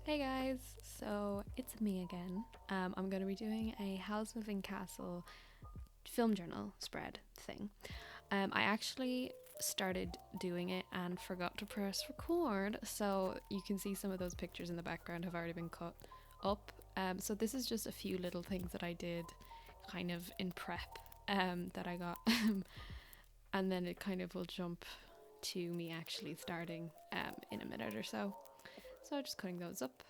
Hey guys, so it's me again. I'm going to be doing a Howl's Moving Castle film journal spread thing. I actually started doing it and forgot to press record, so you can see some of those pictures in the background have already been cut up. So this is just a few little things that I did kind of in prep that I got, and then it kind of will jump to me actually starting in a minute or so. So just cutting those up.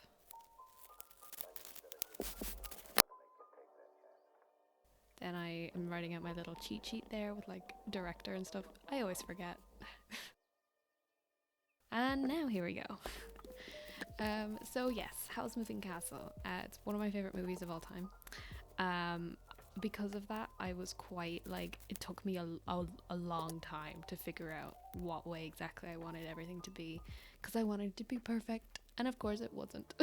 Then I am writing out my little cheat sheet there with like director and stuff. I always forget. And now here we go. So yes, Howl's Moving Castle. It's one of my favorite movies of all time. Because of that, I was quite like, it took me a long time to figure out what way exactly I wanted everything to be, because I wanted it to be perfect, and of course it wasn't.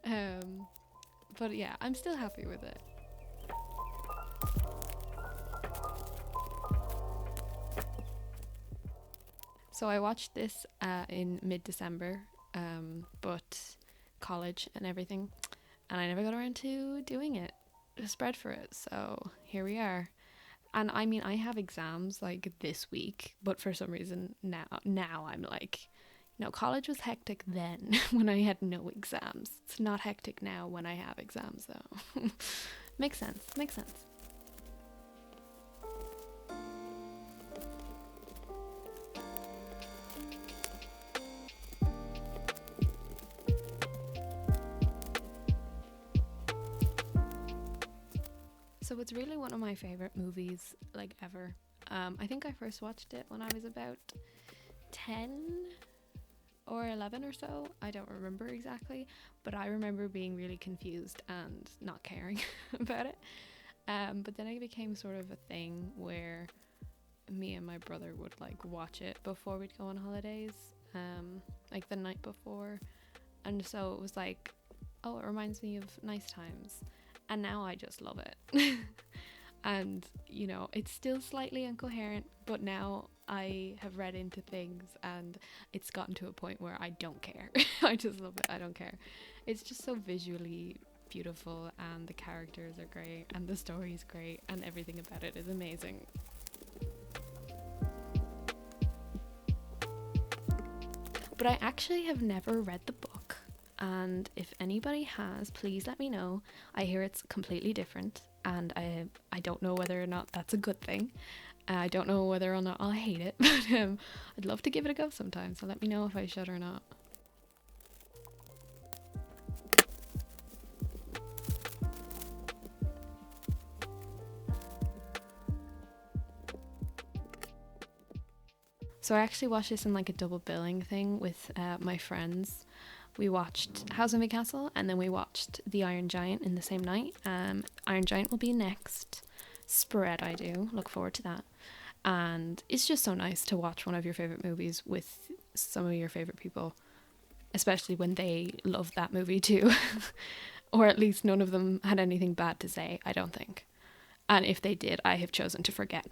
But yeah, I'm still happy with it. So I watched this in mid-December, but college and everything, and I never got around to doing it, a spread for it. So here we are. And I mean, I have exams like this week, but for some reason now I'm like, no, college was hectic then when I had no exams. It's not hectic now when I have exams though. Makes sense. Makes sense. So it's really one of my favorite movies like ever. I think I first watched it when I was about 10 or 11 or so. I don't remember exactly, but I remember being really confused and not caring about it. But then it became sort of a thing where me and my brother would like watch it before we'd go on holidays, like the night before. And so it was like, oh, it reminds me of nice times. And now I just love it. And, you know, it's still slightly incoherent, but now I have read into things and it's gotten to a point where I don't care. I just love it. I don't care. It's just so visually beautiful, and the characters are great, and the story is great, and everything about it is amazing. But I actually have never read the book, and if anybody has, please let me know. I hear it's completely different, and I don't know whether or not that's a good thing. I don't know whether or not I'll hate it, but I'd love to give it a go sometime, so let me know if I should or not. So I actually watched this in like a double billing thing with my friends. We watched House of Castle, and then we watched The Iron Giant in the same night. Iron Giant will be next spread I do. Look forward to that. And it's just so nice to watch one of your favourite movies with some of your favourite people, especially when they love that movie too. Or at least none of them had anything bad to say, I don't think. And if they did, I have chosen to forget.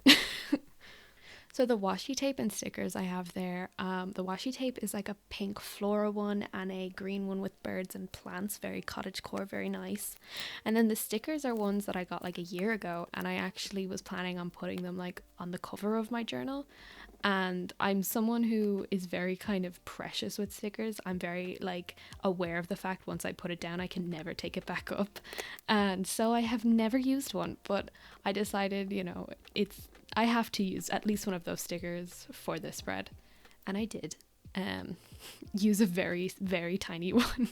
So the washi tape and stickers I have there, the washi tape is like a pink flora one and a green one with birds and plants, very cottagecore, very nice. And then the stickers are ones that I got like a year ago, and I actually was planning on putting them like on the cover of my journal. And I'm someone who is very kind of precious with stickers. I'm very like aware of the fact once I put it down I can never take it back up. And so I have never used one, but I decided, you know, I have to use at least one of those stickers for this spread, and I did use a very, very tiny one.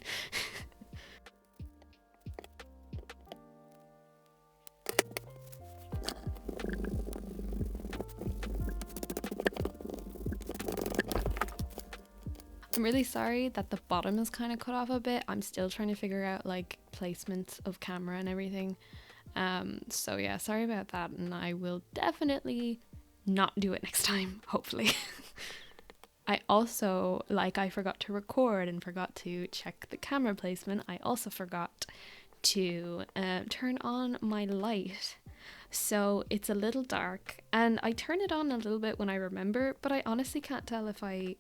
I'm really sorry that the bottom is kind of cut off a bit. I'm still trying to figure out like placement of camera and everything. So yeah, sorry about that, and I will definitely not do it next time, hopefully. I also, like, I forgot to record and forgot to check the camera placement. I also forgot to turn on my light. So it's a little dark, and I turn it on a little bit when I remember, but I honestly can't tell if I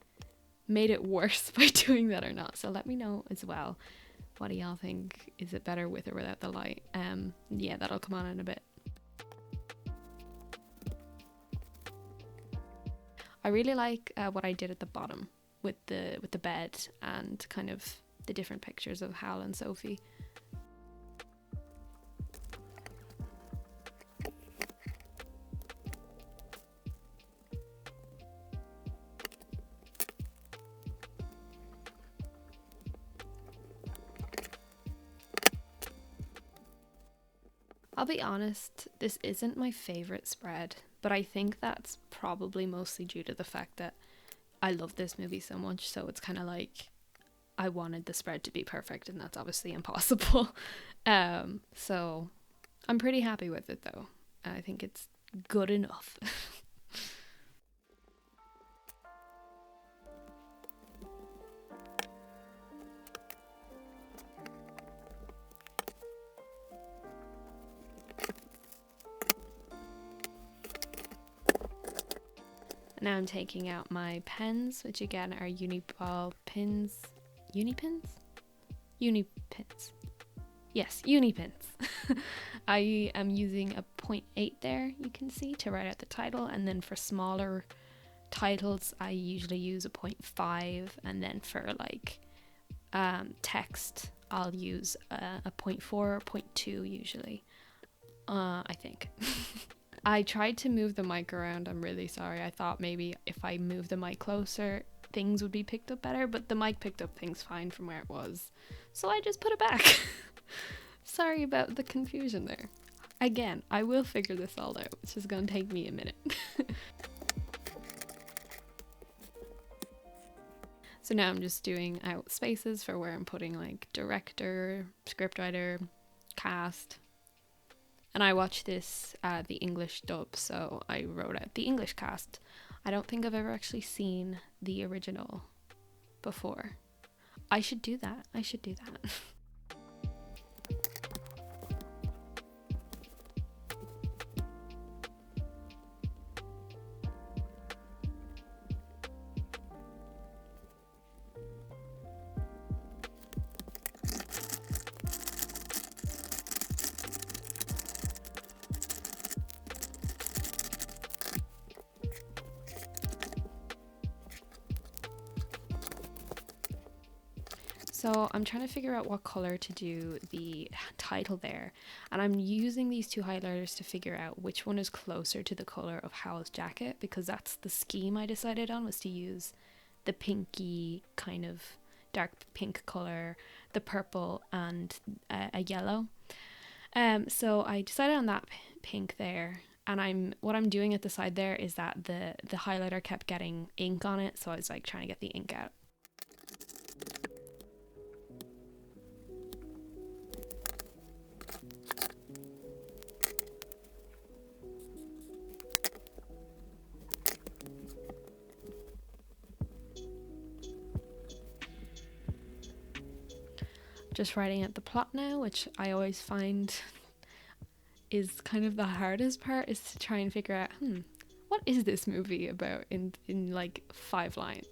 made it worse by doing that or not. So let me know as well. What do y'all think? Is it better with or without the light? Yeah, that'll come on in a bit. I really like what I did at the bottom with the bed and kind of the different pictures of Howl and Sophie. I'll be honest, this isn't my favourite spread, but I think that's probably mostly due to the fact that I love this movie so much, so it's kind of like I wanted the spread to be perfect, and that's obviously impossible. So I'm pretty happy with it though. I think it's good enough. Now I'm taking out my pens, which again are Uni-pins. Uni-pins? Uni-pins. Yes, Uni-pins. I am using a 0.8 there, you can see, to write out the title, and then for smaller titles I usually use a 0.5, and then for like text I'll use a 0.4 or 0.2 usually, I think. I tried to move the mic around. I'm really sorry. I thought maybe if I move the mic closer, things would be picked up better, but the mic picked up things fine from where it was. So I just put it back. Sorry about the confusion there. Again, I will figure this all out. It's just gonna take me a minute. So now I'm just doing out spaces for where I'm putting like director, scriptwriter, cast. And I watched this the English dub, so I wrote out the English cast. I don't think I've ever actually seen the original before. I should do that. So I'm trying to figure out what color to do the title there, and I'm using these two highlighters to figure out which one is closer to the color of Howl's jacket, because that's the scheme I decided on, was to use the pinky kind of dark pink color, the purple, and a yellow. So I decided on that pink there, and what I'm doing at the side there is that the highlighter kept getting ink on it, so I was like trying to get the ink out. Just writing out the plot now, which I always find is kind of the hardest part, is to try and figure out, what is this movie about in like 5 lines?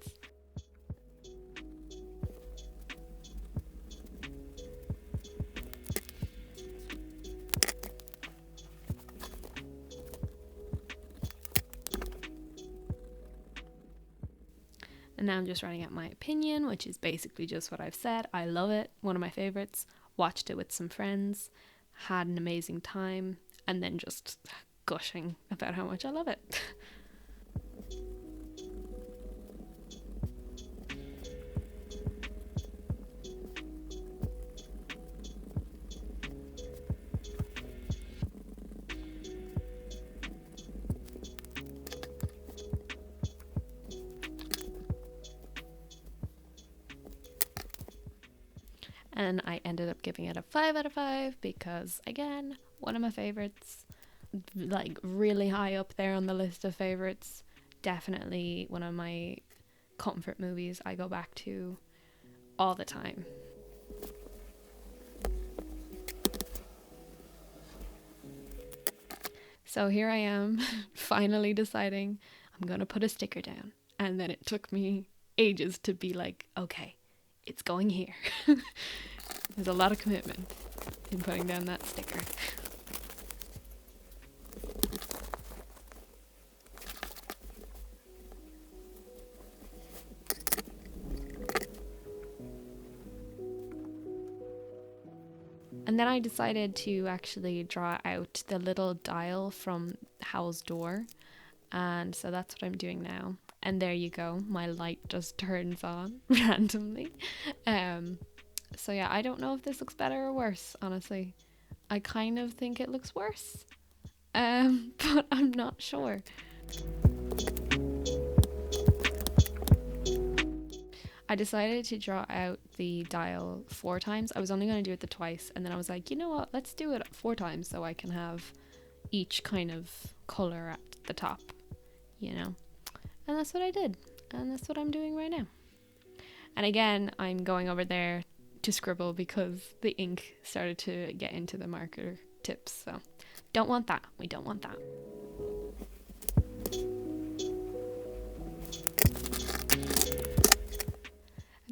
And now I'm just writing out my opinion, which is basically just what I've said. I love it. One of my favorites. Watched it with some friends. Had an amazing time. And then just gushing about how much I love it. And I ended up giving it a 5 out of 5 because, again, one of my favorites, like really high up there on the list of favorites. Definitely one of my comfort movies I go back to all the time. So here I am, finally deciding I'm gonna put a sticker down. And then it took me ages to be like, okay, it's going here. There's a lot of commitment in putting down that sticker. And then I decided to actually draw out the little dial from Howl's door. And so that's what I'm doing now. And there you go. My light just turns on randomly. So yeah, I don't know if this looks better or worse, honestly. I kind of think it looks worse. But I'm not sure. I decided to draw out the dial 4 times. I was only going to do it the twice, and then I was like, you know what, let's do it 4 times so I can have each kind of colour at the top, you know. And that's what I did, and that's what I'm doing right now. And again, I'm going over there to scribble because the ink started to get into the marker tips, so don't want that. We don't want that.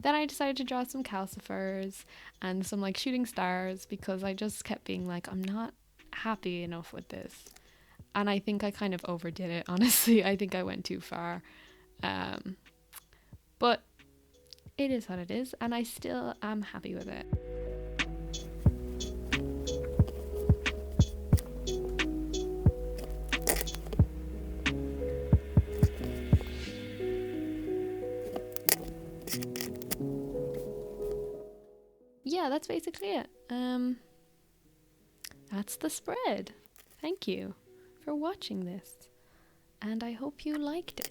Then I decided to draw some calcifers and some like shooting stars because I just kept being like, I'm not happy enough with this. And I think I kind of overdid it, honestly. I think I went too far. But it is what it is, and I still am happy with it. Yeah, that's basically it. That's the spread. Thank you for watching this, and I hope you liked it.